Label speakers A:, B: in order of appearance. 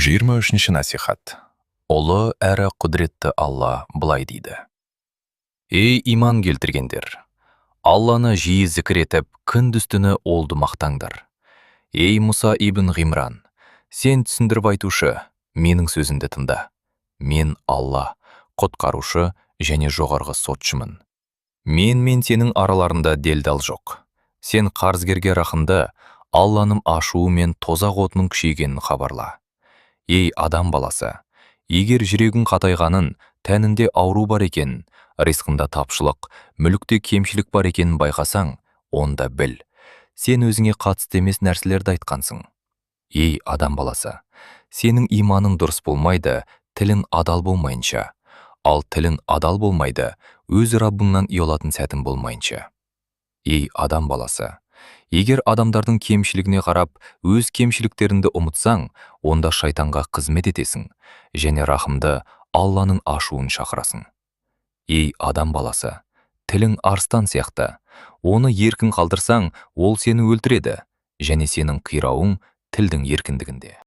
A: 23-ші насихат. Ұлы әрі құдіретті Алла былай дейді. Ей иман келтіргендер! Алланы жиі зікір етіп, күндіз-түні олды мақтаңдар. Ей Мұса ибн Ғимран, сен түсіндіріп айтушы, менің сөзімді тыңда. Мен Алла, құтқарушы және жоғарғы сотшымын. Мен сенің араларында делдал жоқ. Сен қарызгерге рақымды, Алланың ашуы мен тозақ отының күшейгенін хабарла. Ей адам баласы, егер жүрегің қатайғанын, тәнінде ауру бар екен, ризқында тапшылық, мүлікте кемшілік бар екенін байқасаң, онда біл, сен өзіңе қатысты емес нәрселерді айтқансың. Ей адам баласы, сенің иманың дұрыс болмайды, тілін адал болмайынша, ал тілін адал болмайды, өз Раббыңнан ұялатын сәтін болмайынша. Ей адам баласы, егер адамдардың кемшілігіне қарап, өз кемшіліктеріңді ұмытсаң, онда шайтанға қызмет етесің, және рахымды Алланың ашуын шақырасың. Ей адам баласы, тілің арыстан сияқты, оны еркін қалдырсаң, ол сені өлтіреді, және сенің қирауың тілдің еркіндігінде.